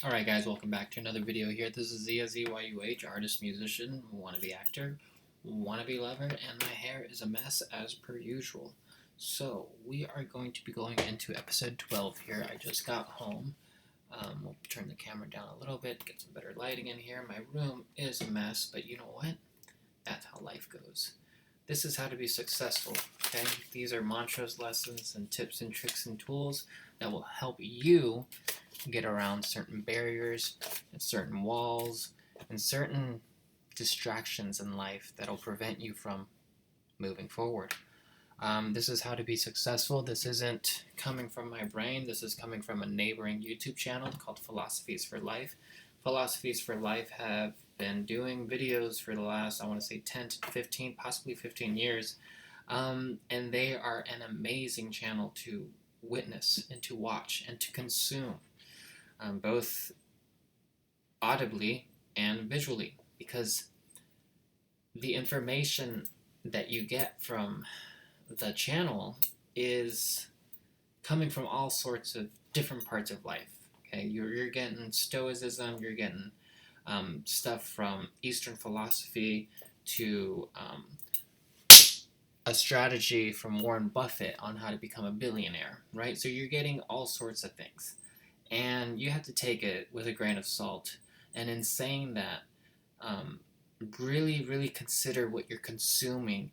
Alright guys, welcome back to another video here. This is Zia ZYUH, artist, musician, wannabe actor, wannabe lover, and my hair is a mess as per usual. So, we are going to be going into episode 12 here. I just got home. We'll turn the camera down a little bit, get some better lighting in here. My room is a mess, but you know what? That's how life goes. This is how to be successful, okay? These are mantras, lessons, and tips and tricks and tools that will help you get around certain barriers and certain walls and certain distractions in life that'll prevent you from moving forward. This is how to be successful. This isn't coming from my brain. This is coming from a neighboring YouTube channel called Philosophies for Life. Philosophies for Life have been doing videos for the last, I want to say 10 to 15, possibly 15 years. And they are an amazing channel to witness and to watch and to consume. Both audibly and visually, because the information that you get from the channel is coming from all sorts of different parts of life. Okay, you're getting Stoicism, you're getting stuff from Eastern philosophy to a strategy from Warren Buffett on how to become a billionaire, right? So you're getting all sorts of things. And you have to take it with a grain of salt. And in saying that, really consider what you're consuming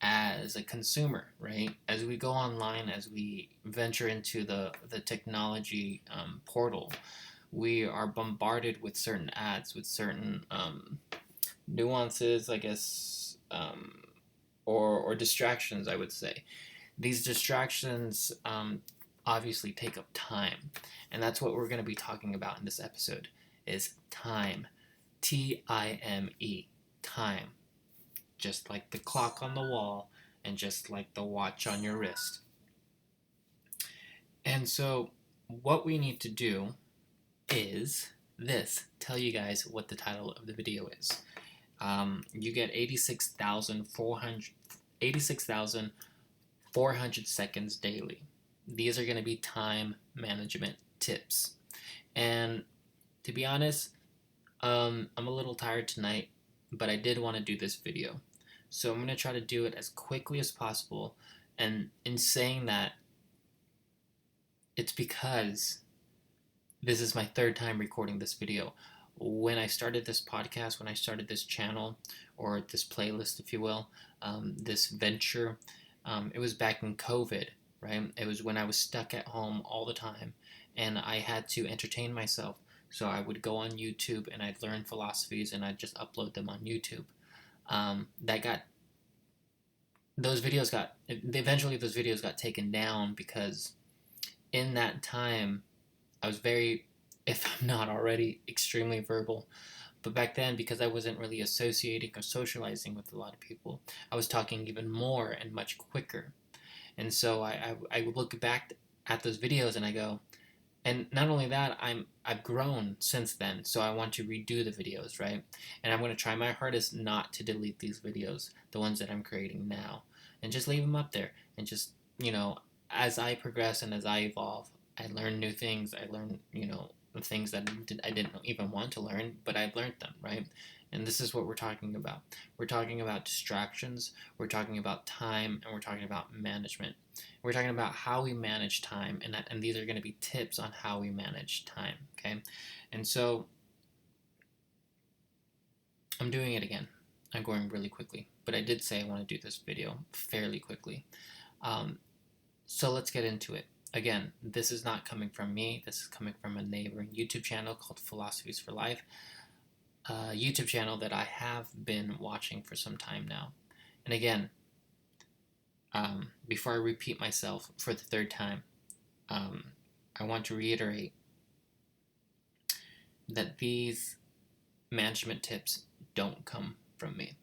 as a consumer, right? As we go online, as we venture into the technology portal, we are bombarded with certain ads, with certain nuances, I guess, or distractions, I would say. These distractions obviously take up time, and that's what we're going to be talking about in this episode is time. T-I-M-E, time. Just like the clock on the wall and just like the watch on your wrist. And so what we need to do is this, tell you guys what the title of the video is. You get 86,400 seconds daily. These are going to be time management tips. And to be honest, I'm a little tired tonight, but I did want to do this video. So I'm going to try to do it as quickly as possible. And in saying that, it's because this is my third time recording this video. When I started this podcast, when I started this channel, or this playlist, if you will, this venture, it was back in COVID. Right? It was when I was stuck at home all the time and I had to entertain myself. So I would go on YouTube and I'd learn philosophies and I'd just upload them on YouTube. Eventually those videos got taken down because in that time I was very, if I'm not already, extremely verbal. But back then, because I wasn't really associating or socializing with a lot of people, I was talking even more and much quicker. And so I look back at those videos and I go, and not only that, I've grown since then, so I want to redo the videos, right? And I'm going to try my hardest not to delete these videos, the ones that I'm creating now, and just leave them up there. And just, as I progress and as I evolve, I learn new things. I learn, things that I didn't even want to learn, but I've learned them, right? And this is what we're talking about. We're talking about distractions, we're talking about time, and we're talking about management. We're talking about how we manage time, and these are going to be tips on how we manage time, okay? And so I'm doing it again. I'm going really quickly, but I did say I want to do this video fairly quickly. So let's get into it. Again, this is not coming from me. This is coming from a neighboring YouTube channel called Philosophies for Life. A YouTube channel that I have been watching for some time now. And again, before I repeat myself for the third time, I want to reiterate that these management tips don't come from me.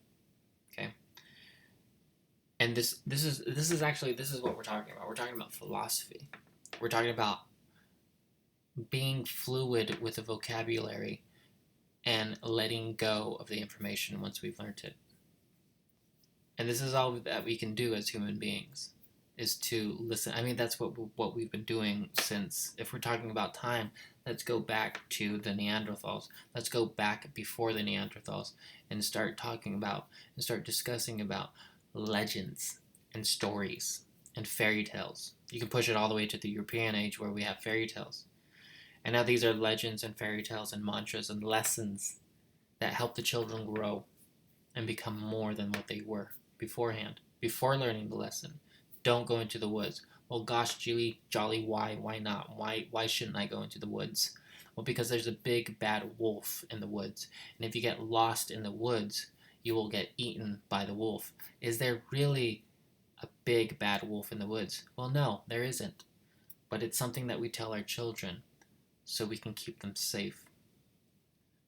Okay? And this is what we're talking about. We're talking about philosophy. We're talking about being fluid with a vocabulary and letting go of the information once we've learned it. And this is all that we can do as human beings. is to listen. I mean, that's what we've been doing since, if we're talking about time, let's go back to the Neanderthals. Let's go back before the Neanderthals and start talking about and start discussing about legends and stories and fairy tales. You can push it all the way to the European age where we have fairy tales. And now these are legends and fairy tales and mantras and lessons that help the children grow and become more than what they were beforehand, before learning the lesson. Don't go into the woods. Well, gosh, jolly, why? Why not? Why shouldn't I go into the woods? Well, because there's a big bad wolf in the woods, and if you get lost in the woods, you will get eaten by the wolf. Is there really a big bad wolf in the woods? Well, no, there isn't. But it's something that we tell our children so we can keep them safe.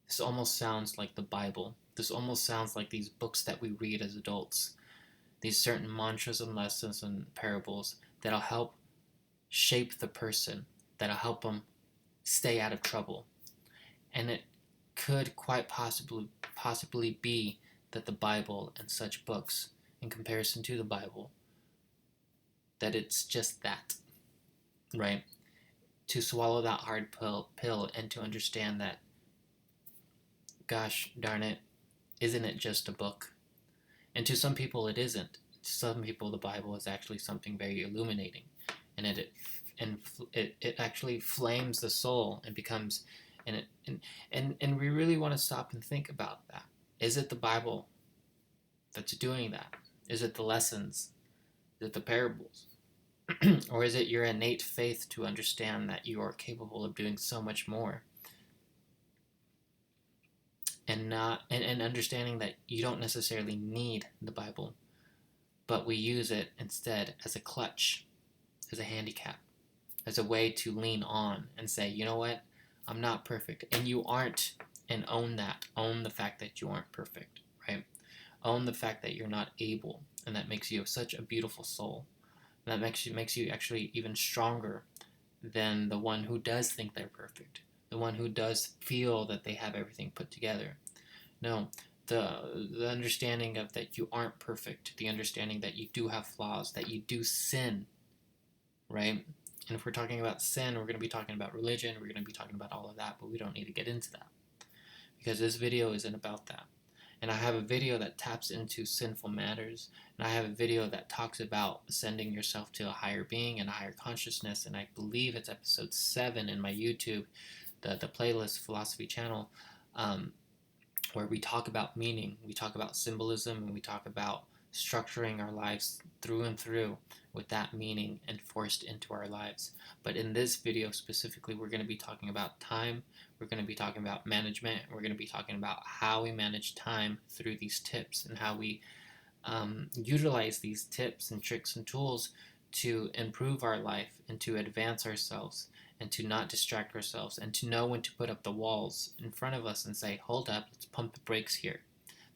This almost sounds like the Bible. This almost sounds like these books that we read as adults. These certain mantras and lessons and parables that'll help shape the person, that'll help them stay out of trouble. And it could quite possibly be that the Bible and such books, in comparison to the Bible, that it's just that, right? To swallow that hard pill and to understand that, gosh darn it, isn't it just a book? And to some people it isn't. To some people the Bible is actually something very illuminating, and it actually flames the soul and becomes, and we really want to stop and think about that. Is it the Bible that's doing that? Is it the lessons? Is it the parables? Or is it your innate faith to understand that you are capable of doing so much more? And understanding that you don't necessarily need the Bible, but we use it instead as a clutch, as a handicap, as a way to lean on and say, you know what, I'm not perfect, and you aren't, and own that. Own the fact that you aren't perfect, right? Own the fact that you're not able, and that makes you such a beautiful soul. And that makes you actually even stronger than the one who does think they're perfect, the one who does feel that they have everything put together. No, the understanding of that you aren't perfect, the understanding that you do have flaws, that you do sin, right? And if we're talking about sin, we're going to be talking about religion, we're going to be talking about all of that, but we don't need to get into that because this video isn't about that. And I have a video that taps into sinful matters, and I have a video that talks about ascending yourself to a higher being and a higher consciousness, and I believe it's episode 7 in my YouTube, the playlist philosophy channel, where we talk about meaning, we talk about symbolism, and we talk about structuring our lives through and through with that meaning enforced into our lives. But in this video specifically, we're going to be talking about time, we're going to be talking about management, we're going to be talking about how we manage time through these tips and how we utilize these tips and tricks and tools to improve our life and to advance ourselves and to not distract ourselves and to know when to put up the walls in front of us and say, hold up, let's pump the brakes here.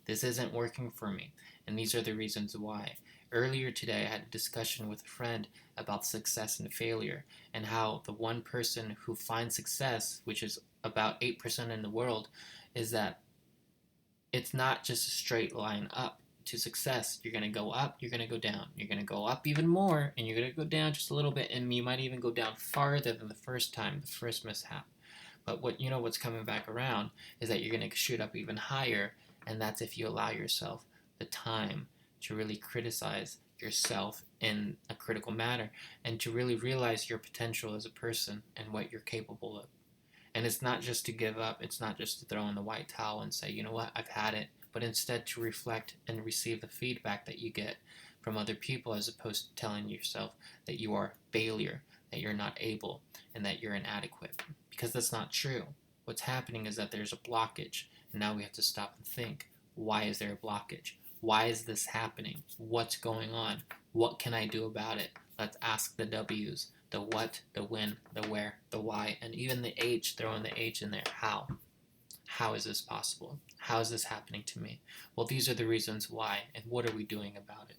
This isn't working for me, and these are the reasons why. Earlier today, I had a discussion with a friend about success and failure, and how the one person who finds success, which is about 8% in the world, is that it's not just a straight line up to success. You're going to go up, you're going to go down. You're going to go up even more, and you're going to go down just a little bit, and you might even go down farther than the first time, the first mishap. But what's coming back around is that you're going to shoot up even higher, and that's if you allow yourself the time to really criticize yourself in a critical manner and to really realize your potential as a person and what you're capable of. And it's not just to give up, it's not just to throw in the white towel and say, you know what, I've had it, but instead to reflect and receive the feedback that you get from other people, as opposed to telling yourself that you are a failure, that you're not able, and that you're inadequate. Because that's not true. What's happening is that there's a blockage, and now we have to stop and think, why is there a blockage? Why is this happening? What's going on? What can I do about it? Let's ask the W's. The what, the when, the where, the why, and even the H, throw in the H in there. How? How is this possible? How is this happening to me? Well, these are the reasons why, and what are we doing about it?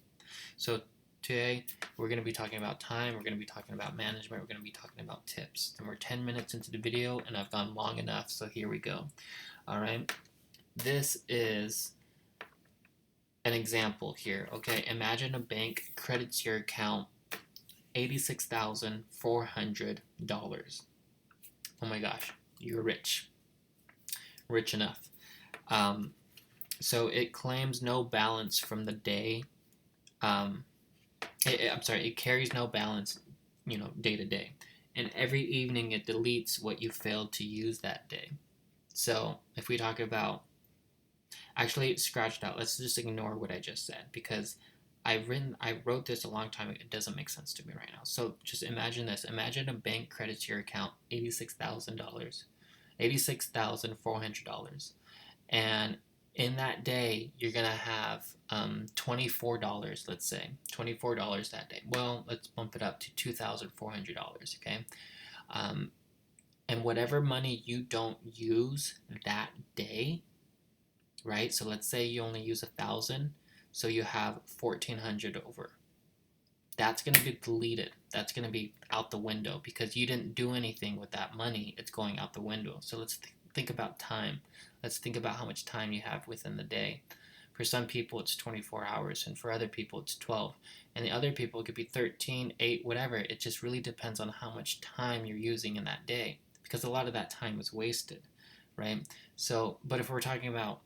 So today, we're going to be talking about time, we're going to be talking about management, we're going to be talking about tips. And we're 10 minutes into the video, and I've gone long enough, so here we go. Alright, this is an example here, okay? Imagine a bank credits your account $86,400. Oh my gosh, you're rich enough. So it claims no balance from the day. It carries no balance, day to day. And every evening it deletes what you failed to use that day. So if we talk about, actually scratch it out. Let's just ignore what I just said, because I wrote this a long time ago. It doesn't make sense to me right now. So just imagine this. Imagine a bank credits your account $86,000, $86,400, and in that day you're gonna have $24. Let's say $24 that day. Well, let's bump it up to $2,400. Okay, and whatever money you don't use that day, right? So let's say you only use 1,000, so you have 1,400 over. That's going to be deleted. That's going to be out the window because you didn't do anything with that money. It's going out the window. So let's think about time. Let's think about how much time you have within the day. For some people, it's 24 hours, and for other people, it's 12. And the other people, it could be 13, 8, whatever. It just really depends on how much time you're using in that day, because a lot of that time is wasted, right? So, but if we're talking about,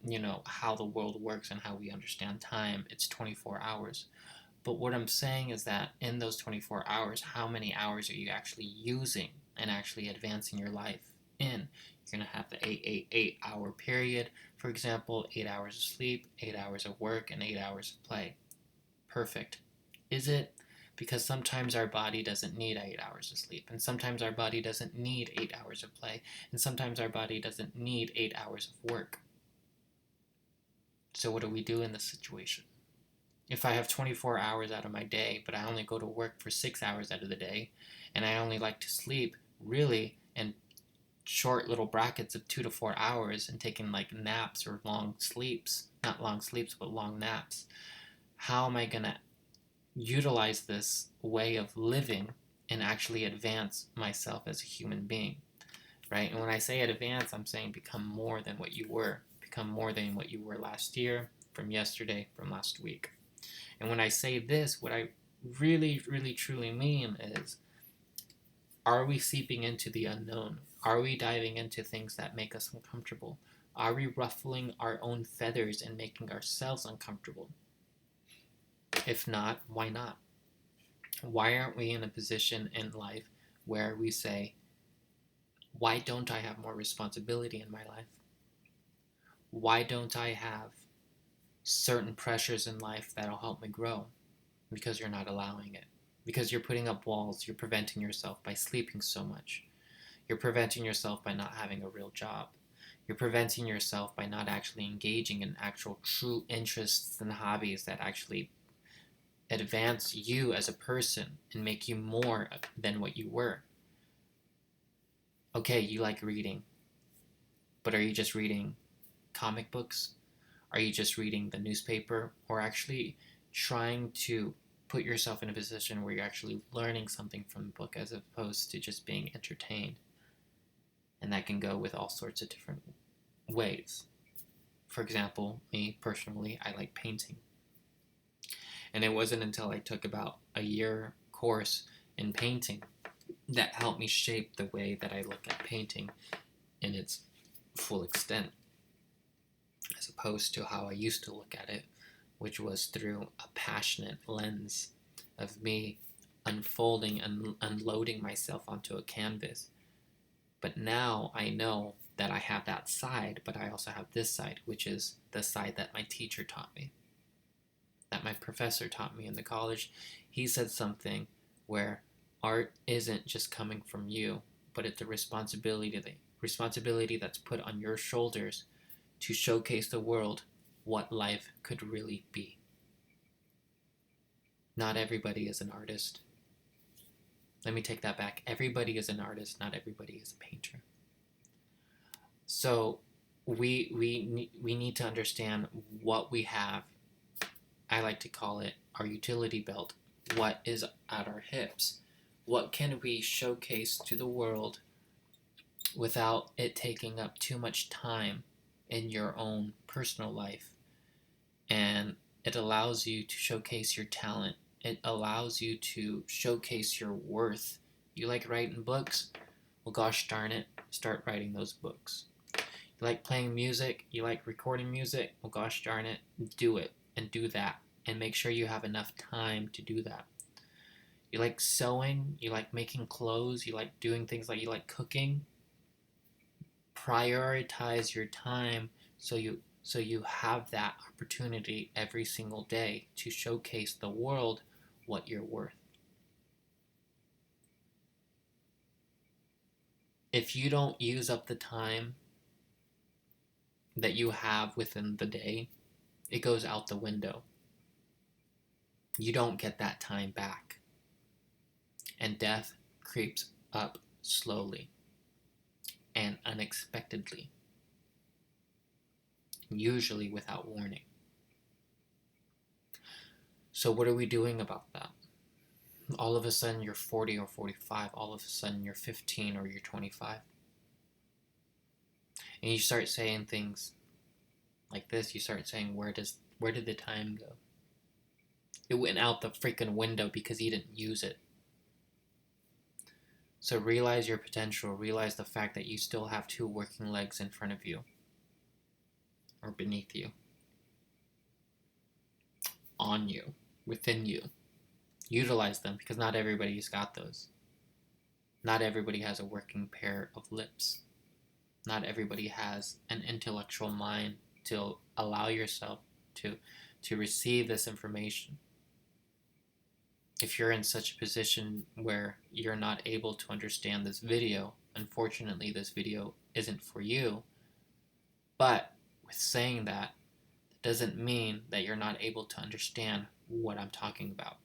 how the world works and how we understand time, it's 24 hours. But what I'm saying is that in those 24 hours, how many hours are you actually using and actually advancing your life in? You're going to have the 8 hour period. For example, 8 hours of sleep, 8 hours of work, and 8 hours of play. Perfect. Is it? Because sometimes our body doesn't need 8 hours of sleep, and sometimes our body doesn't need 8 hours of play, and sometimes our body doesn't need 8 hours of work. So what do we do in this situation? If I have 24 hours out of my day, but I only go to work for 6 hours out of the day, and I only like to sleep really in short little brackets of 2 to 4 hours and taking like naps or long sleeps, not long sleeps, but long naps, how am I going to utilize this way of living and actually advance myself as a human being, right? And when I say advance, I'm saying become more than what you were. Become more than what you were last year, from yesterday, from last week. And when I say this, what I really, really, truly mean is, are we seeping into the unknown? Are we diving into things that make us uncomfortable? Are we ruffling our own feathers and making ourselves uncomfortable? If not, why not? Why aren't we in a position in life where we say, why don't I have more responsibility in my life? Why don't I have certain pressures in life that'll help me grow? Because you're not allowing it. Because you're putting up walls. You're preventing yourself by sleeping so much. You're preventing yourself by not having a real job. You're preventing yourself by not actually engaging in actual true interests and hobbies that actually advance you as a person and make you more than what you were. Okay, you like reading, but are you just reading comic books? Are you just reading the newspaper? Or actually trying to put yourself in a position where you're actually learning something from the book as opposed to just being entertained? And that can go with all sorts of different ways. For example, me personally, I like painting. And it wasn't until I took about a year course in painting that helped me shape the way that I look at painting in its full extent, as opposed to how I used to look at it, which was through a passionate lens of me unfolding and unloading myself onto a canvas. But now I know that I have that side, but I also have this side, which is the side that my teacher taught me, that my professor taught me in the college. He said something where art isn't just coming from you, but it's a responsibility that's put on your shoulders to showcase the world what life could really be. Not everybody is an artist. Let me take that back. Everybody is an artist, not everybody is a painter. So we need to understand what we have. I like to call it our utility belt. What is at our hips? What can we showcase to the world without it taking up too much time in your own personal life? And it allows you to showcase your talent It allows you to showcase your worth. You like writing books? Well, gosh darn it, start writing those books. You like playing music? You like recording music? Well, gosh darn it, do it and do that. And make sure you have enough time to do that. You like sewing? You like making clothes? You like doing things like you like cooking? Prioritize your time so you have that opportunity every single day to showcase the world what you're worth. If you don't use up the time that you have within the day, it goes out the window. You don't get that time back. And death creeps up slowly and unexpectedly, usually without warning. So what are we doing about that? All of a sudden you're 40 or 45, all of a sudden you're 15 or you're 25. And you start saying things like this. You start saying, where did the time go? It went out the freaking window because you didn't use it. So realize your potential. Realize the fact that you still have 2 working legs in front of you or beneath you, on you, within you. Utilize them, because not everybody's got those. Not everybody has a working pair of lips. Not everybody has an intellectual mind to allow yourself to receive this information. If you're in such a position where you're not able to understand this video, unfortunately this video isn't for you. But with saying that, it doesn't mean that you're not able to understand what I'm talking about.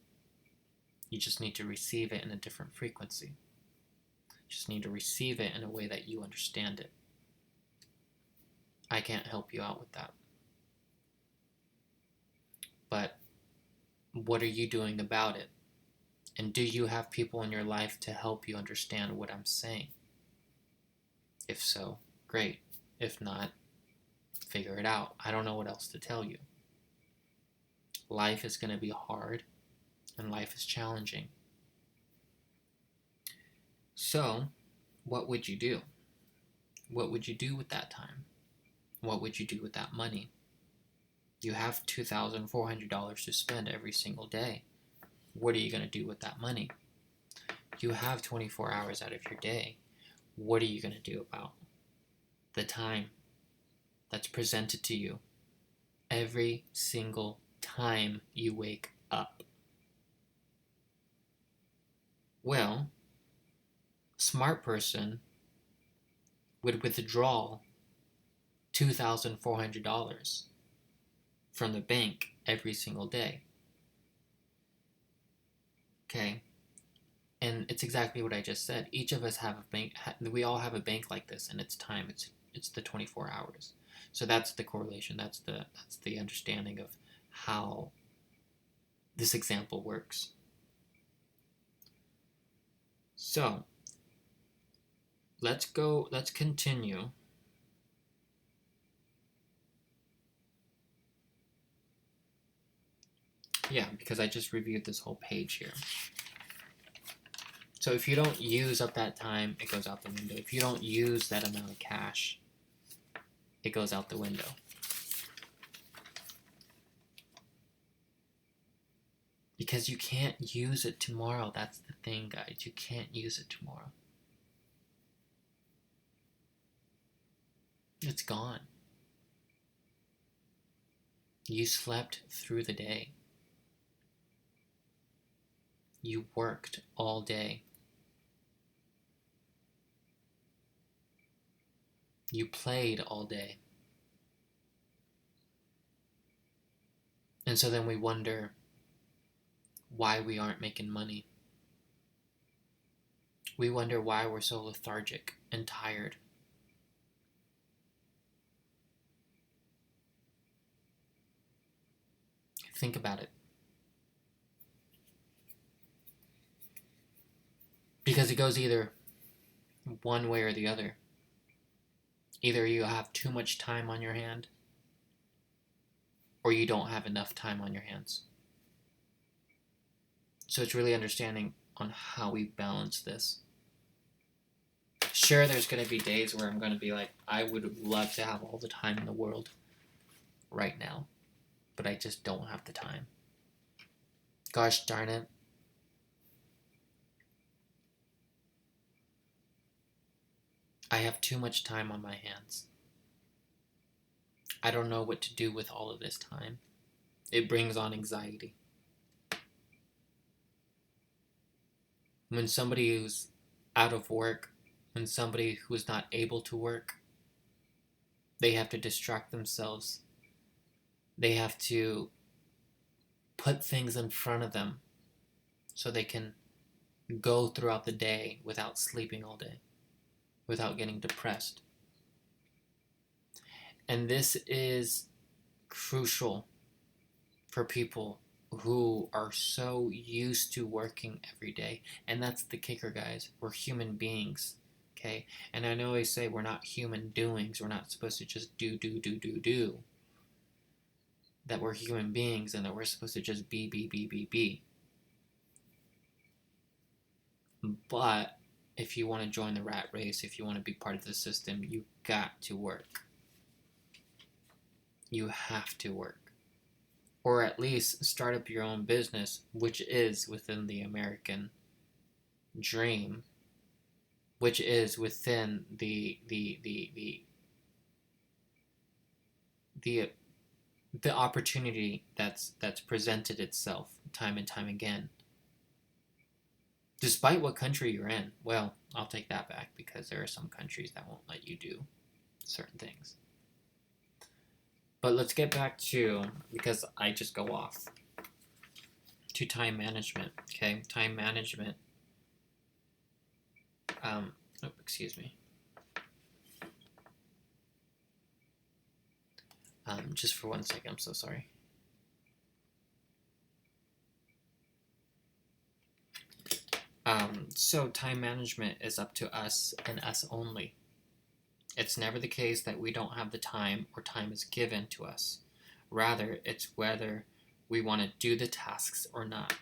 You just need to receive it in a different frequency. You just need to receive it in a way that you understand it. I can't help you out with that. But what are you doing about it? And do you have people in your life to help you understand what I'm saying? If so, great. If not, figure it out. I don't know what else to tell you. Life is going to be hard, and life is challenging. So, what would you do? What would you do with that time? What would you do with that money? You have $2,400 to spend every single day. What are you going to do with that money? You have 24 hours out of your day. What are you going to do about the time that's presented to you every single time you wake up? Well, a smart person would withdraw $2,400 from the bank every single day. Okay? And it's exactly what I just said. Each of us have a bank. We all have a bank like this, and it's time. It's the 24 hours. So that's the correlation. That's the understanding of how this example works. So let's continue. Yeah, because I just reviewed this whole page here. So if you don't use up that time, it goes out the window. If you don't use that amount of cash, it goes out the window. Because you can't use it tomorrow. That's the thing, guys. You can't use it tomorrow. It's gone. You slept through the day. You worked all day. You played all day. And so then we wonder why we aren't making money. We wonder why we're so lethargic and tired. Think about it. Because it goes either one way or the other. Either you have too much time on your hand, or you don't have enough time on your hands. So it's really understanding on how we balance this. Sure, there's going to be days where I'm going to be like, I would love to have all the time in the world right now, but I just don't have the time. Gosh darn it. I have too much time on my hands. I don't know what to do with all of this time. It brings on anxiety. When somebody who's out of work, when somebody who is not able to work, they have to distract themselves. They have to put things in front of them so they can go throughout the day without sleeping all day, without getting depressed. And this is crucial for people who are so used to working every day. And that's the kicker, guys. We're human beings, okay? And I know I say we're not human doings. We're not supposed to just do. That we're human beings and that we're supposed to just be. But if you want to join the rat race, if you want to be part of the system, you got to work. You have to work. Or at least start up your own business, which is within the American dream, which is within the opportunity that's presented itself time and time again. Despite what country you're in. Well, I'll take that back because there are some countries that won't let you do certain things. But let's get back to, because I just go off, to time management, okay? Time management. Excuse me. Just for 1 second, I'm so sorry. So time management is up to us and us only. It's never the case that we don't have the time or time is given to us. Rather, it's whether we want to do the tasks or not.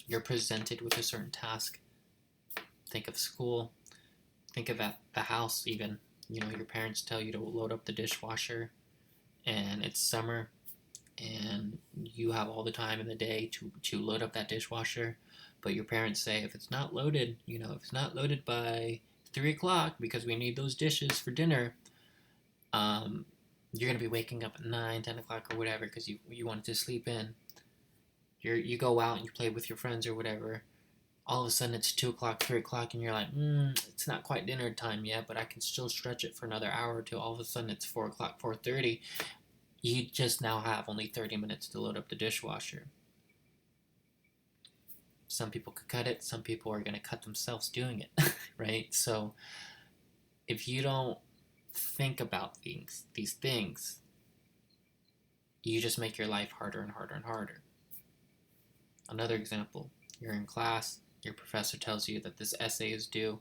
You're presented with a certain task. Think of school. Think of the house even. You know, your parents tell you to load up the dishwasher and it's summer and you have all the time in the day to load up that dishwasher. But your parents say if it's not loaded, if it's not loaded by 3 o'clock because we need those dishes for dinner, you're going to be waking up at 9, 10 o'clock or whatever because you wanted to sleep in. You go out and you play with your friends or whatever. All of a sudden it's 2 o'clock, 3 o'clock, and you're like, it's not quite dinner time yet, but I can still stretch it for another hour till all of a sudden it's 4 o'clock, 4:30. You just now have only 30 minutes to load up the dishwasher. Some people could cut it. Some people are going to cut themselves doing it, right? So if you don't think about these things, you just make your life harder and harder and harder. Another example, you're in class, your professor tells you that this essay is due.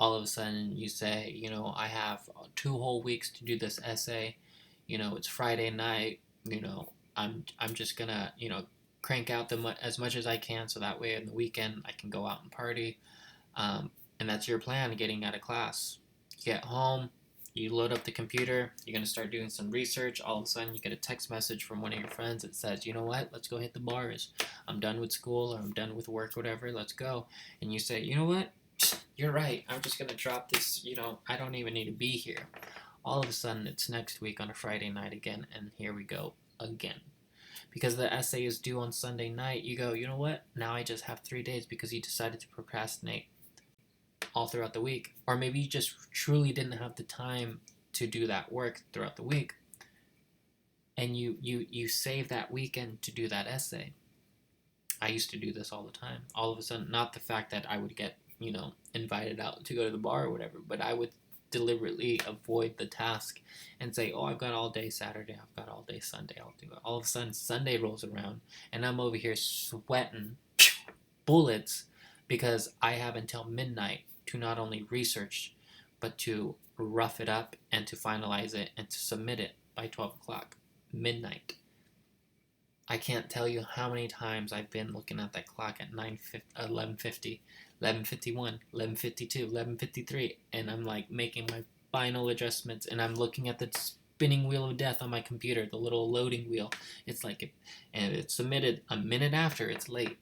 All of a sudden you say, I have 2 whole weeks to do this essay. It's Friday night. I'm just going to, crank out as much as I can so that way in the weekend I can go out and party. And that's your plan getting out of class. You get home, you load up the computer, you're going to start doing some research. All of a sudden you get a text message from one of your friends that says, you know what, let's go hit the bars. I'm done with school or I'm done with work, whatever, let's go. And you say, you know what, you're right, I'm just going to drop this, I don't even need to be here. All of a sudden it's next week on a Friday night again, and here we go again. Because the essay is due on Sunday night, you go, you know what, now I just have 3 days because you decided to procrastinate all throughout the week. Or maybe you just truly didn't have the time to do that work throughout the week. And you save that weekend to do that essay. I used to do this all the time. All of a sudden, not the fact that I would get, invited out to go to the bar or whatever, but I would deliberately avoid the task and say, I've got all day Saturday, I've got all day Sunday, I'll do it. All of a sudden Sunday rolls around and I'm over here sweating bullets because I have until midnight to not only research but to rough it up and to finalize it and to submit it by 12 o'clock midnight. I can't tell you how many times I've been looking at that clock at 11:50, 11:51, 11:52, 11:53, and I'm like making my final adjustments, and I'm looking at the spinning wheel of death on my computer, the little loading wheel. It's like, and it's submitted a minute after it's late,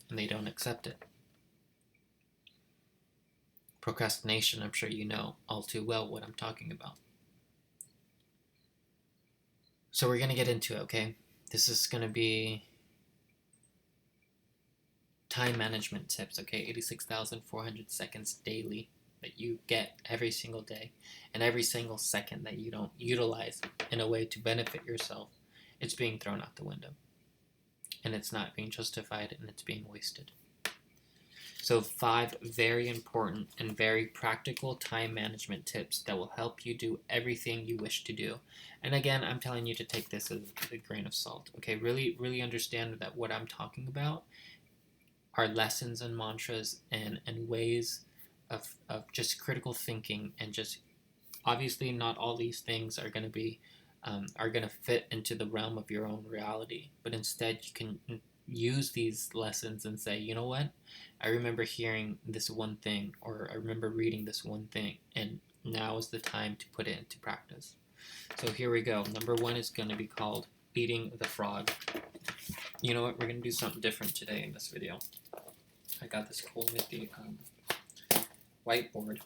and they don't accept it. Procrastination, I'm sure you know all too well what I'm talking about. So we're going to get into it, okay? This is going to be time management tips, okay? 86,400 seconds daily that you get every single day, and every single second that you don't utilize in a way to benefit yourself, it's being thrown out the window. And it's not being justified, and it's being wasted. So 5 very important and very practical time management tips that will help you do everything you wish to do. And again, I'm telling you to take this as a grain of salt. Okay, really understand that what I'm talking about are lessons and mantras and ways of just critical thinking, and just obviously not all these things are going to be fit into the realm of your own reality, but instead you can use these lessons and say, you know what, I remember hearing this one thing, or I remember reading this one thing, and now is the time to put it into practice. So here we go. Number 1 is going to be called eating the frog. You know what, we're going to do something different today in this video. I got this cool nifty whiteboard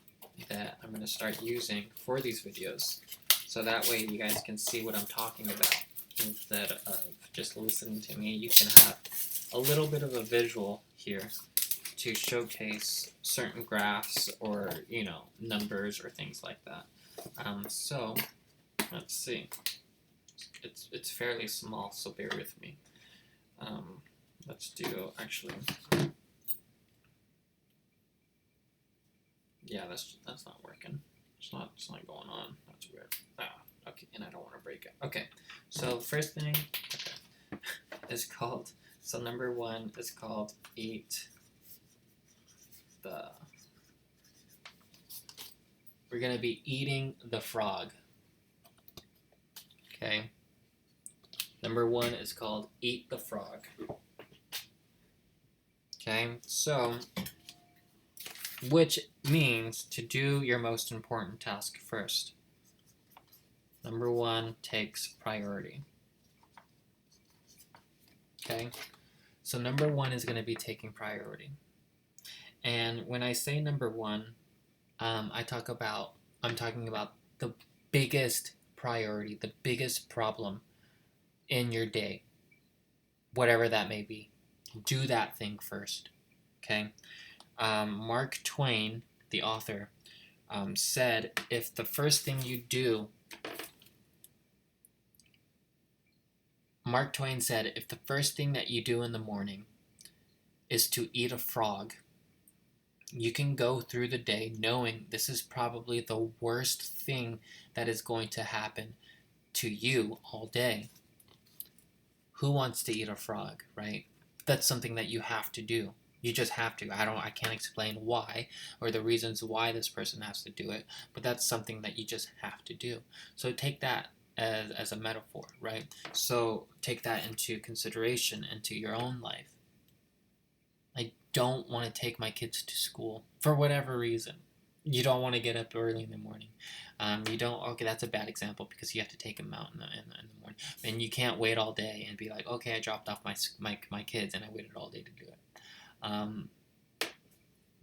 that I'm going to start using for these videos, so that way you guys can see what I'm talking about. Instead of just listening to me, you can have a little bit of a visual here to showcase certain graphs, or, you know, numbers or things like that. So let's see. It's fairly small, so bear with me. Let's do, actually, yeah, that's not working. It's not going on. That's weird. Okay, and I don't want to break it. Okay, so first thing, okay, is called, so number 1 is called eat the, we're going to be eating the frog. Okay, number 1 is called eat the frog. Okay, so, which means to do your most important task first. Number 1 takes priority. Okay, so number 1 is going to be taking priority. And when I say number 1, I'm talking about the biggest priority, the biggest problem in your day, whatever that may be. Do that thing first. Okay, Mark Twain, the author, said, if the first thing you do, Mark Twain said, if the first thing that you do in the morning is to eat a frog, you can go through the day knowing this is probably the worst thing that is going to happen to you all day. Who wants to eat a frog, right? That's something that you have to do. You just have to. I can't explain why, or the reasons why this person has to do it, but that's something that you just have to do. So take that as a metaphor, right? So take that into consideration into your own life. I don't want to take my kids to school for whatever reason. You don't want to get up early in the morning. You don't. Okay, that's a bad example because you have to take them out in the morning, and you can't wait all day and be like, okay, I dropped off my kids and I waited all day to do it.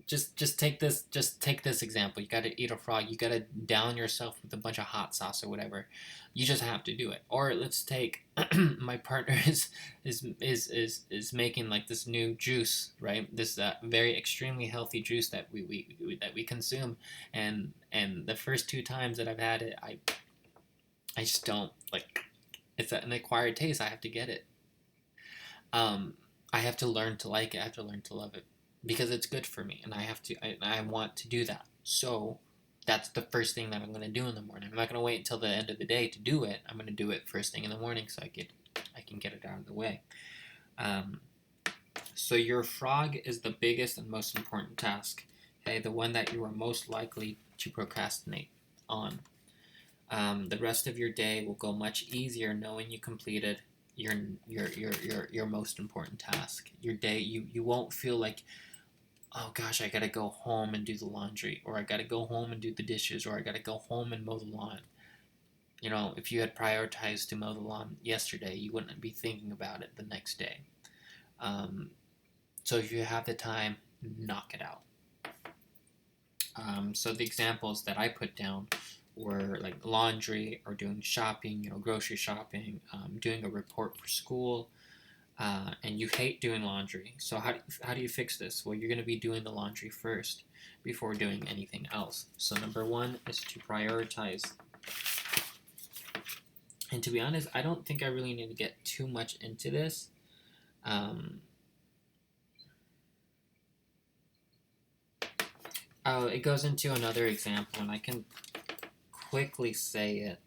Just take this example. You got to eat a frog. You got to down yourself with a bunch of hot sauce or whatever. You just have to do it. Or let's take my partner is making like this new juice, right? This very extremely healthy juice that we consume, and the first 2 times that I've had it, I just don't like. It's an acquired taste. I have to get it. I have to learn to like it. I have to learn to love it, because it's good for me, and I want to do that. So that's the first thing that I'm going to do in the morning. I'm not going to wait until the end of the day to do it. I'm going to do it first thing in the morning so I can get it out of the way. So your frog is the biggest and most important task, okay? The one that you are most likely to procrastinate on. The rest of your day will go much easier knowing you completed your most important task. Your day, you won't feel like, oh gosh, I gotta go home and do the laundry, or I gotta go home and do the dishes, or I gotta go home and mow the lawn. You know, if you had prioritized to mow the lawn yesterday, you wouldn't be thinking about it the next day. So if you have the time, knock it out. So the examples that I put down were like laundry, or doing shopping, grocery shopping, doing a report for school, and you hate doing laundry. So how do you fix this? Well, you're going to be doing the laundry first before doing anything else. So number one is to prioritize. And to be honest, I don't think I really need to get too much into this. It goes into another example, and I can quickly say it.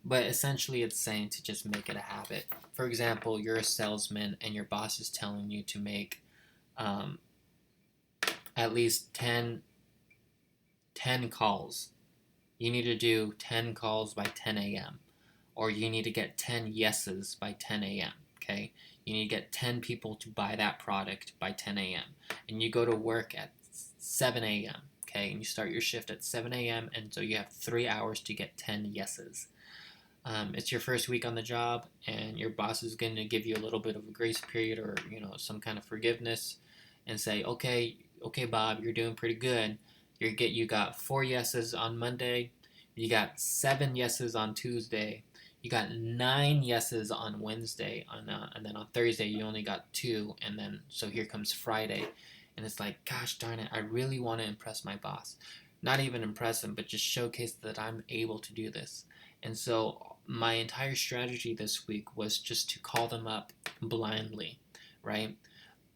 But essentially, it's saying to just make it a habit. For example, you're a salesman, and your boss is telling you to make at least 10 calls. You need to do 10 calls by 10 a.m. Or you need to get 10 yeses by 10 a.m. Okay? You need to get 10 people to buy that product by 10 a.m. And you go to work at 7 a.m. Okay? And you start your shift at 7 a.m. And so you have 3 hours to get 10 yeses. It's your first week on the job, and your boss is going to give you a little bit of a grace period, or some kind of forgiveness, and say, okay, Bob, you're doing pretty good. You got 4 yeses on Monday, you got 7 yeses on Tuesday, you got 9 yeses on Wednesday, and then on Thursday you only got 2, and then so here comes Friday, and it's like, gosh darn it, I really want to impress my boss. Not even impress him, but just showcase that I'm able to do this. And so my entire strategy this week was just to call them up blindly, right?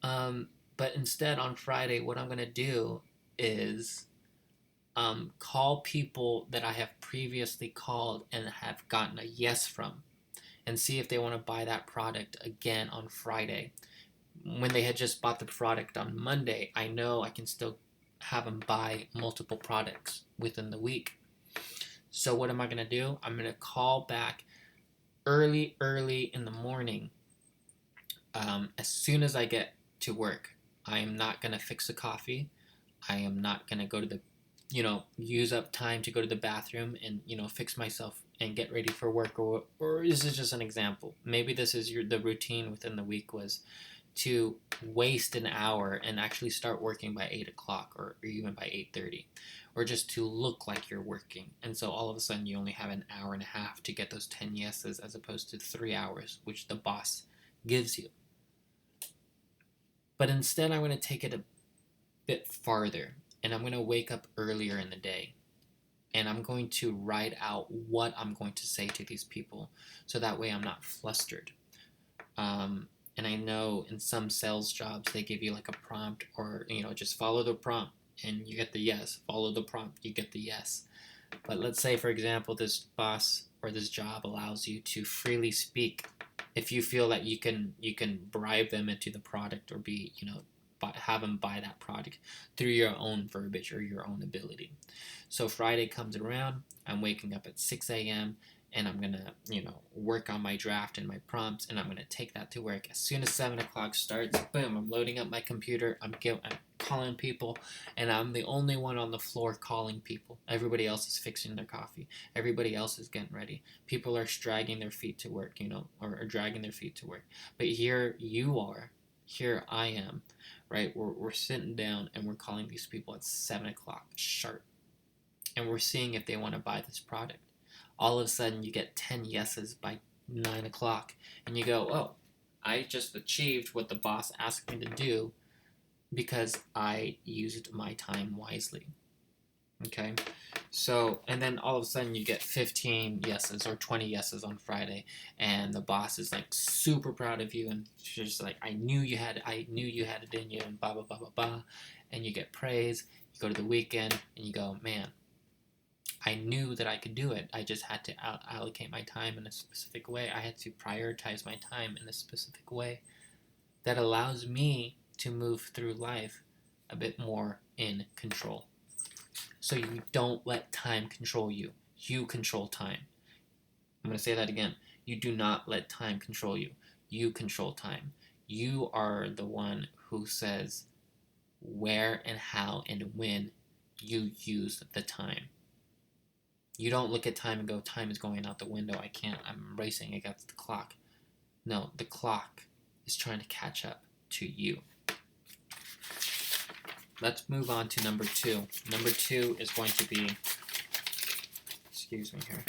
But instead, on Friday, what I'm going to do is call people that I have previously called and have gotten a yes from, and see if they want to buy that product again on Friday. When they had just bought the product on Monday, I know I can still have them buy multiple products within the week. So what am I going to do? I'm going to call back early in the morning. As soon as I get to work, I am not going to fix a coffee. I am not going to go to the, use up time to go to the bathroom and, fix myself and get ready for work. Or this is just an example. Maybe this is the routine within the week was to waste an hour and actually start working by 8 o'clock or even by 8:30, or just to look like you're working. And so all of a sudden you only have an hour and a half to get those 10 yeses, as opposed to 3 hours, which the boss gives you. But instead, I'm going to take it a bit farther, and I'm going to wake up earlier in the day, and I'm going to write out what I'm going to say to these people, so that way I'm not flustered. And I know in some sales jobs they give you like a prompt, or just follow the prompt and you get the yes. Follow the prompt, you get the yes. But let's say, for example, this boss or this job allows you to freely speak. If you feel that you can bribe them into the product, or be have them buy that product through your own verbiage or your own ability. So Friday comes around, I'm waking up at 6 a.m. and I'm going to, work on my draft and my prompts, and I'm going to take that to work. As soon as 7 o'clock starts, boom, I'm loading up my computer, I'm calling people, and I'm the only one on the floor calling people. Everybody else is fixing their coffee. Everybody else is getting ready. People are dragging their feet to work, or dragging their feet to work. But here you are, here I am, right? We're sitting down and we're calling these people at 7 o'clock sharp. And we're seeing if they want to buy this product. All of a sudden, you get 10 yeses by 9 o'clock. And you go, oh, I just achieved what the boss asked me to do because I used my time wisely. Okay? So, and then all of a sudden you get 15 yeses or 20 yeses on Friday, and the boss is like super proud of you, and she's just like, I knew you had it in you, and blah, blah, blah, blah, blah. And you get praise. You go to the weekend, and you go, man, I knew that I could do it. I just had to allocate my time in a specific way. I had to prioritize my time in a specific way that allows me to move through life a bit more in control. So you don't let time control you. You control time. I'm going to say that again. You do not let time control you. You control time. You are the one who says where and how and when you use the time. You don't look at time and go, time is going out the window. I'm racing against the clock. No, the clock is trying to catch up to you. Let's move on to number 2. Number 2 is going to be, excuse me here.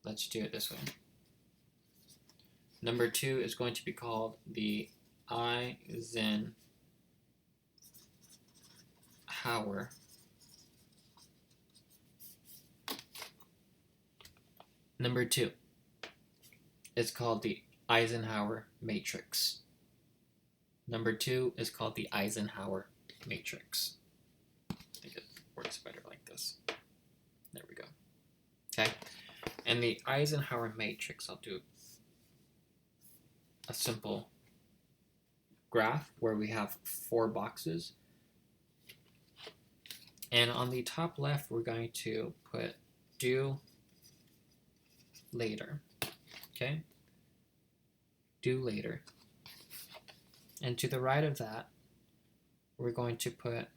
Let's do it this way. Number 2 is going to be called the Eisenhower Number 2 is called the Eisenhower Matrix. Number 2 is called the Eisenhower Matrix. I think it works better like this. There we go. Okay. And the Eisenhower Matrix, I'll do a simple graph where we have 4 boxes. And on the top left, we're going to put do later. Okay? Do later. And to the right of that, we're going to put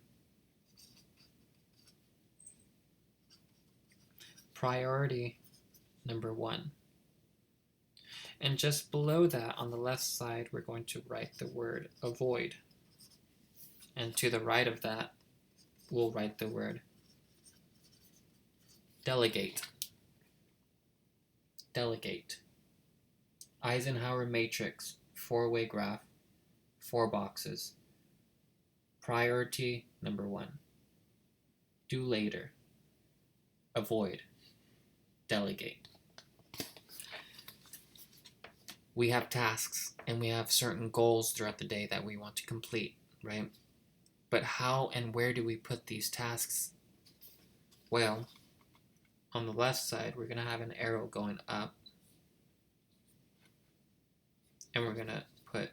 priority number 1. And just below that, on the left side, we're going to write the word avoid. And to the right of that, we'll write the word delegate. Delegate. Eisenhower Matrix, 4-way graph, 4 boxes. Priority number 1. Do later. Avoid. Delegate. We have tasks and we have certain goals throughout the day that we want to complete, right? But how and where do we put these tasks? Well, on the left side, we're going to have an arrow going up. And we're going to put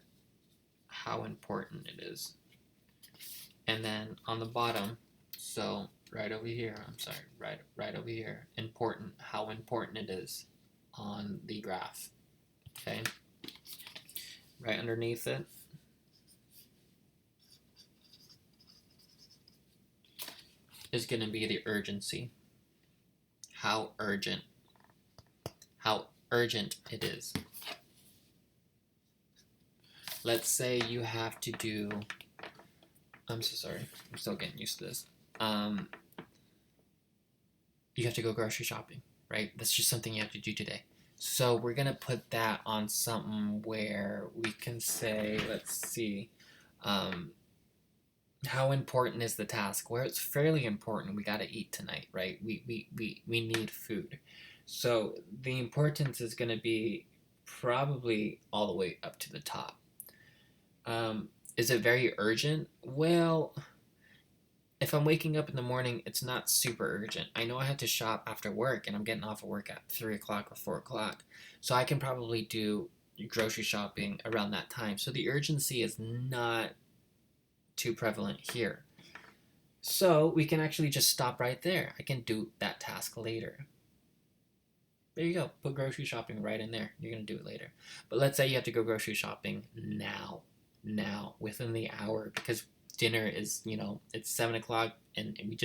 how important it is. And then on the bottom, so right over here, right over here, important, how important it is on the graph. Okay? Right underneath it is going to be the urgency. How urgent it is. Let's say you have to do, I'm so sorry, I'm still getting used to this. You have to go grocery shopping, right? That's just something you have to do today. So we're going to put that on something where we can say, let's see, how important is the task? Where it's fairly important, we got to eat tonight, right? We need food. So the importance is going to be probably all the way up to the top. Is it very urgent? Well, if I'm waking up in the morning, it's not super urgent. I know I have to shop after work, and I'm getting off of work at 3 o'clock or 4 o'clock. So I can probably do grocery shopping around that time. So the urgency is not too prevalent here. So we can actually just stop right there. I can do that task later. There you go. Put grocery shopping right in there. You're going to do it later. But let's say you have to go grocery shopping now, within the hour, because dinner is, it's 7 o'clock and we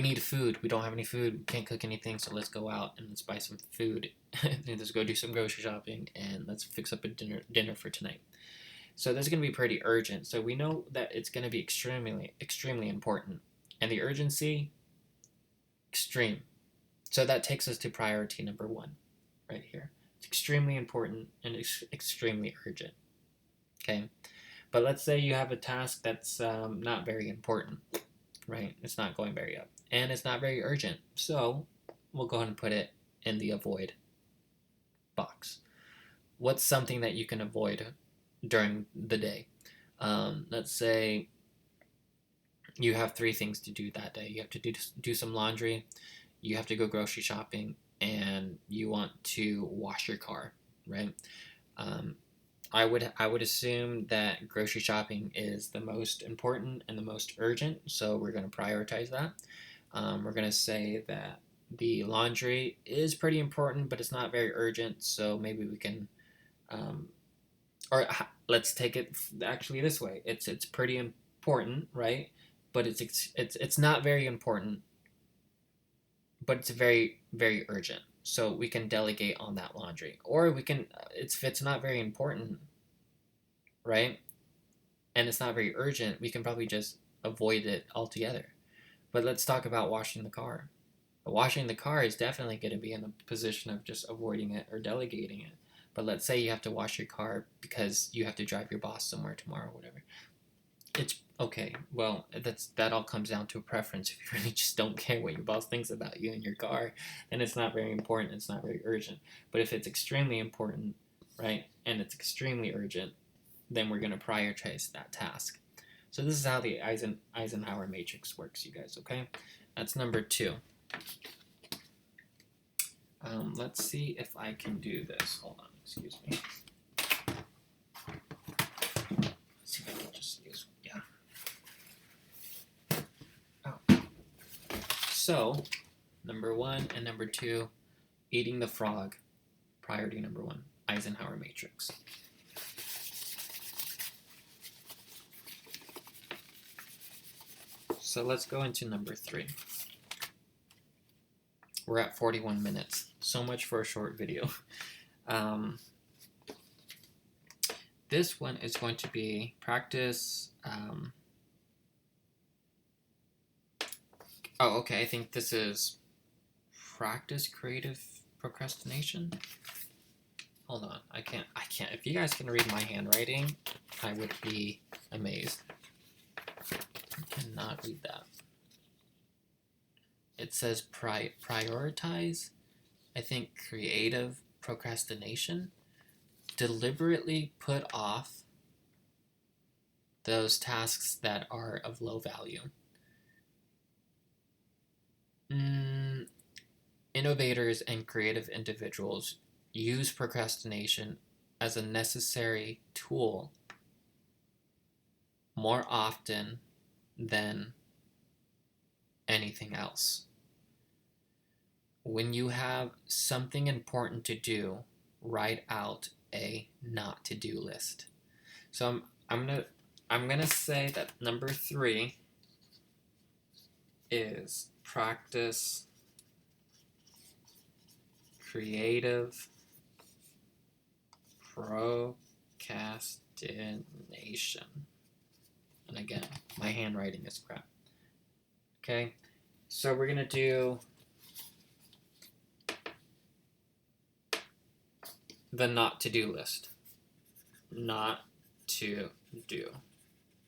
need food. We don't have any food. We can't cook anything, so let's go out and let's buy some food. And let's go do some grocery shopping and let's fix up a dinner for tonight. So this is going to be pretty urgent. So we know that it's going to be extremely important. And the urgency, extreme. So that takes us to priority number 1 right here. It's extremely important and extremely urgent. Okay? But let's say you have a task that's not very important, right? It's not going very up. And it's not very urgent. So we'll go ahead and put it in the avoid box. What's something that you can avoid during the day? Let's say you have 3 things to do that day. You have to do some laundry, you have to go grocery shopping, and you want to wash your car, right? I would assume that grocery shopping is the most important and the most urgent, so we're going to prioritize that. We're going to say that the laundry is pretty important, but it's not very urgent, so maybe we can, or let's take it actually this way. It's pretty important, right? But it's not very important, but it's very very urgent. So we can delegate on that laundry, or we can. If it's not very important, right? And it's not very urgent, we can probably just avoid it altogether. But let's talk about washing the car. Washing the car is definitely going to be in a position of just avoiding it or delegating it. But let's say you have to wash your car because you have to drive your boss somewhere tomorrow or whatever. It's okay. Well, that all comes down to a preference. If you really just don't care what your boss thinks about you and your car, then it's not very important. It's not very urgent. But if it's extremely important, right, and it's extremely urgent, then we're going to prioritize that task. So this is how the Eisenhower Matrix works, you guys, okay? That's number 2. Let's see if I can do this. Hold on, excuse me. Let's see if I can just use, yeah. Oh. So, number 1 and number 2, eating the frog, priority number 1, Eisenhower Matrix. So let's go into number 3. We're at 41 minutes. So much for a short video. This one is going to be practice. Oh, okay. I think this is practice creative procrastination. Hold on. I can't. If you guys can read my handwriting, I would be amazed. I cannot read that. It says prioritize, I think creative procrastination. Deliberately put off those tasks that are of low value. Innovators and creative individuals use procrastination as a necessary tool more often than anything else. When you have something important to do, write out a not to do list. So I'm gonna say that number 3 is practice creative procrastination. And again, my handwriting is crap. Okay, so we're gonna do the not to do list. Not to do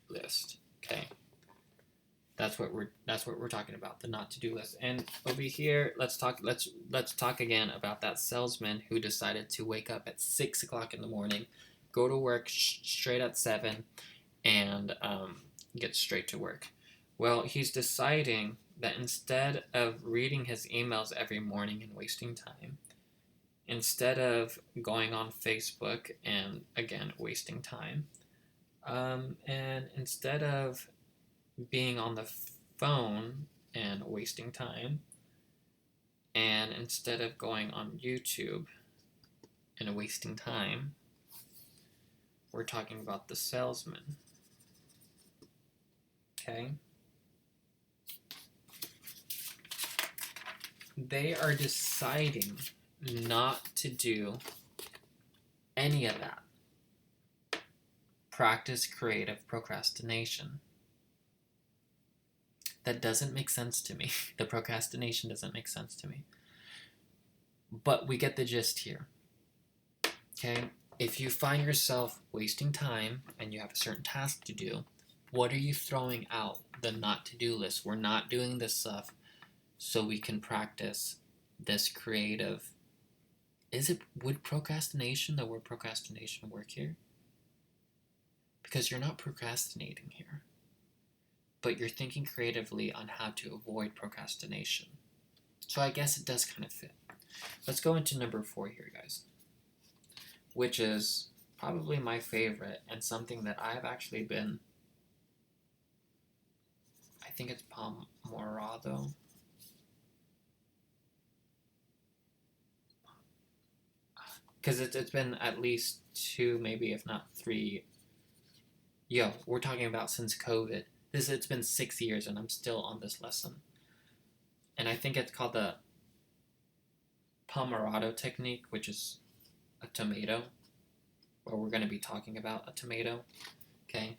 list. Okay, that's what we're talking about. The not to do list. And over here, let's talk again about that salesman who decided to wake up at 6 o'clock in the morning, go to work straight at 7, and get straight to work. Well, he's deciding that instead of reading his emails every morning and wasting time, instead of going on Facebook and, again, wasting time, and instead of being on the phone and wasting time, and instead of going on YouTube and wasting time, we're talking about the salesman. Okay? They are deciding not to do any of that. Practice creative procrastination. That doesn't make sense to me. The procrastination doesn't make sense to me. But we get the gist here. Okay? If you find yourself wasting time and you have a certain task to do, what are you throwing out? The not to do list. We're not doing this stuff so we can practice this creative. Would procrastination, the word procrastination, work here? Because you're not procrastinating here, but you're thinking creatively on how to avoid procrastination. So I guess it does kind of fit. Let's go into number 4 here, guys, which is probably my favorite, and something that I've actually been, I think it's Pomorado. Because it's been at least 2, maybe if not 3. Yo, we're talking about since COVID. It's been 6 years and I'm still on this lesson. And I think it's called the Pomorado Technique, which is a tomato. Or we're going to be talking about a tomato. Okay.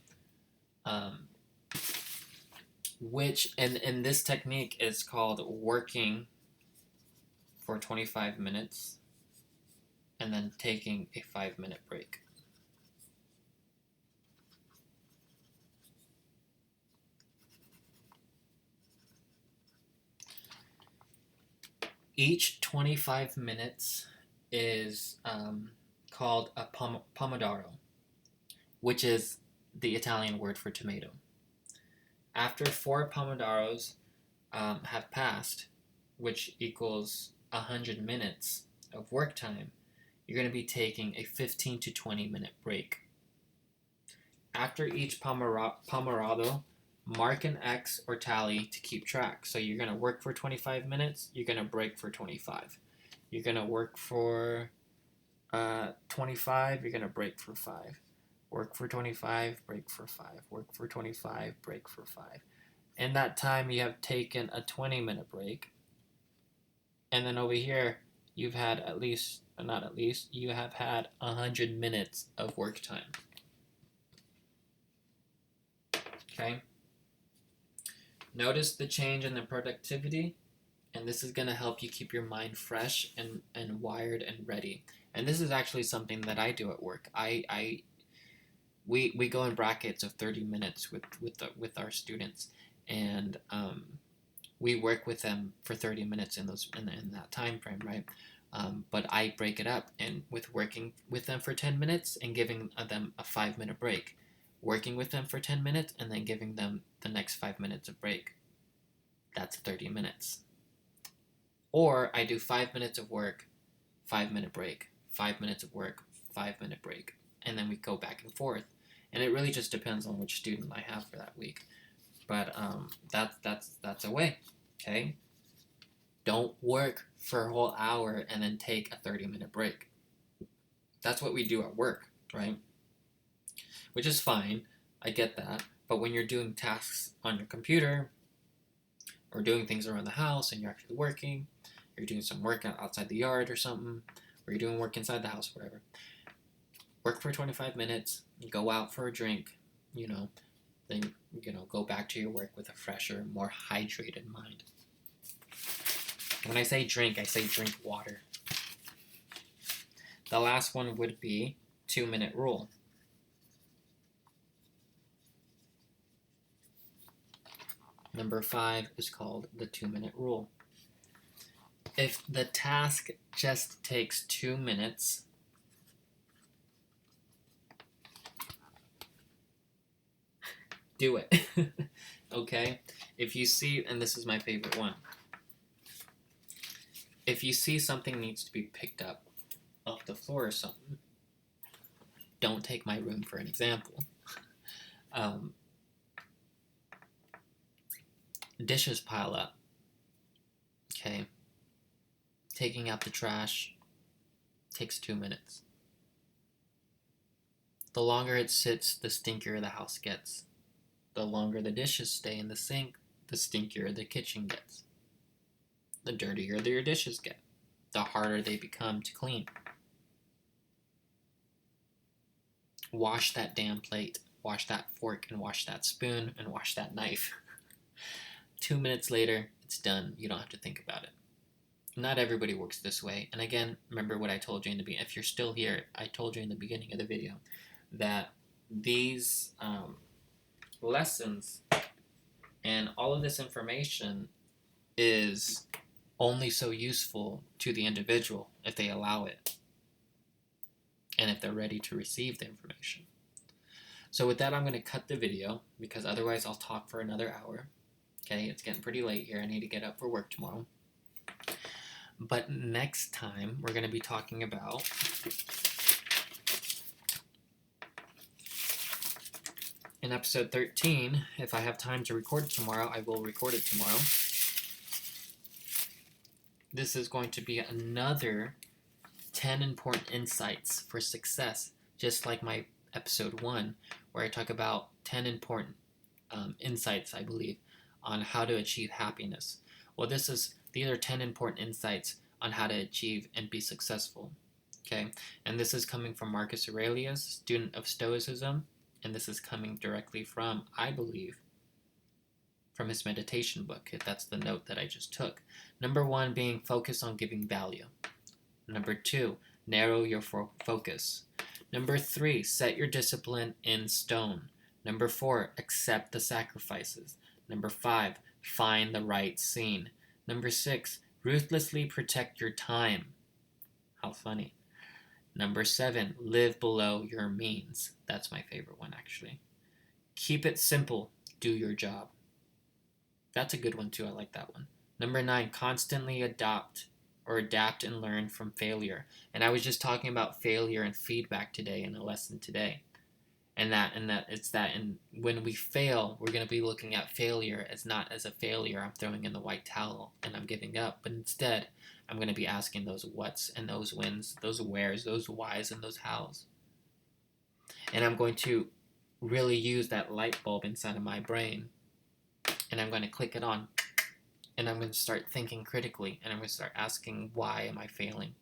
Which, and this technique is called working for 25 minutes and then taking a 5-minute break. Each 25 minutes is called a pomodoro, which is the Italian word for tomato. After 4 pomodoros have passed, which equals 100 minutes of work time, you're going to be taking a 15 to 20 minute break. After each pomodoro, mark an X or tally to keep track. So you're going to work for 25 minutes, you're going to break for 25. You're going to work for 25, you're going to break for 5. Work for 25, break for 5. Work for 25, break for 5. In that time, you have taken a 20-minute break. And then over here, you've had you have had 100 minutes of work time. Okay? Notice the change in the productivity, and this is going to help you keep your mind fresh and wired and ready. And this is actually something that I do at work. We go in brackets of 30 minutes with our students, and we work with them for 30 minutes in that time frame, right? But I break it up and with working with them for 10 minutes and giving them a 5-minute break. Working with them for 10 minutes and then giving them the next 5 minutes of break. That's 30 minutes. Or I do 5 minutes of work, 5-minute break, 5 minutes of work, 5-minute break, and then we go back and forth. And it really just depends on which student I have for that week. But that's a way, okay? Don't work for a whole hour and then take a 30-minute break. That's what we do at work, right? Which is fine, I get that. But when you're doing tasks on your computer or doing things around the house and you're actually working, you're doing some work outside the yard or something, or you're doing work inside the house, whatever. Work for 25 minutes, go out for a drink, then, go back to your work with a fresher, more hydrated mind. When I say drink water. The last one would be 2-minute rule. Number 5 is called the 2-minute rule. If the task just takes 2 minutes, do it. Okay? If you see, and this is my favorite one, if you see something needs to be picked up off the floor or something, don't take my room for an example. Dishes pile up. Okay? Taking out the trash takes 2 minutes. The longer it sits, the stinkier the house gets. The longer the dishes stay in the sink, the stinkier the kitchen gets. The dirtier your dishes get, the harder they become to clean. Wash that damn plate, wash that fork, and wash that spoon, and wash that knife. 2 minutes later, it's done. You don't have to think about it. Not everybody works this way. And again, remember what I told you in the beginning. If you're still here, I told you in the beginning of the video that these lessons and all of this information is only so useful to the individual if they allow it and if they're ready to receive the information. So with that, I'm going to cut the video because otherwise I'll talk for another hour. Okay, it's getting pretty late here. I need to get up for work tomorrow. But next time, we're going to be talking about in episode 13, if I have time to record it tomorrow, I will record it tomorrow. This is going to be another 10 important insights for success, just like my episode 1, where I talk about 10 important insights, I believe, on how to achieve happiness. Well, these are 10 important insights on how to achieve and be successful. Okay, and this is coming from Marcus Aurelius, student of Stoicism, and this is coming directly from, I believe, from his meditation book, if that's the note that I just took. Number 1 being focus on giving value. Number 2, narrow your focus. Number 3, set your discipline in stone. Number 4, accept the sacrifices. Number 5, find the right scene. Number 6, ruthlessly protect your time. How funny. Number 7, live below your means. That's my favorite one, actually. Keep it simple. Do your job. That's a good one, too. I like that one. Number 9, constantly adapt and learn from failure. And I was just talking about failure and feedback today in a lesson today. And when we fail, we're going to be looking at failure as not as a failure. I'm throwing in the white towel and I'm giving up. But instead, I'm going to be asking those whats and those whens, those wheres, those whys, and those hows. And I'm going to really use that light bulb inside of my brain. And I'm going to click it on. And I'm going to start thinking critically. And I'm going to start asking, why am I failing?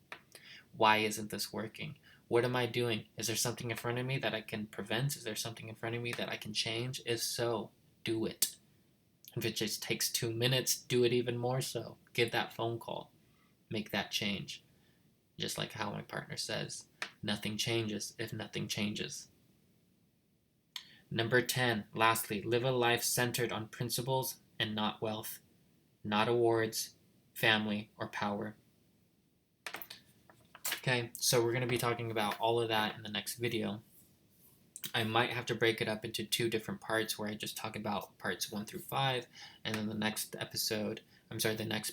Why isn't this working? What am I doing? Is there something in front of me that I can prevent? Is there something in front of me that I can change? If so, do it. If it just takes 2 minutes, do it even more so. Give that phone call. Make that change. Just like how my partner says, nothing changes if nothing changes. Number 10, lastly, live a life centered on principles and not wealth, not awards, family, or power. Okay, so we're going to be talking about all of that in the next video. I might have to break it up into 2 different parts where I just talk about parts 1 through 5, and then the next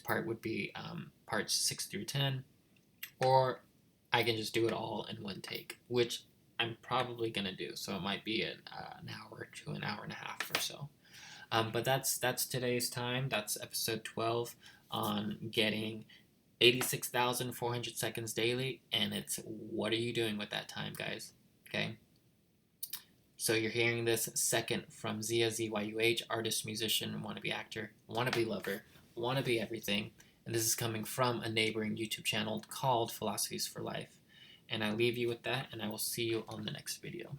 part would be parts 6 through 10, or I can just do it all in one take, which I'm probably going to do, so it might be an hour to an hour and a half or so. But that's today's time. That's episode 12 on getting 86,400 seconds daily, and it's what are you doing with that time, guys? Okay, so you're hearing this second from Zia, ZYUH, artist, musician, wannabe actor, wannabe lover, wannabe everything, and this is coming from a neighboring YouTube channel called Philosophies for Life. And I leave you with that, and I will see you on the next video.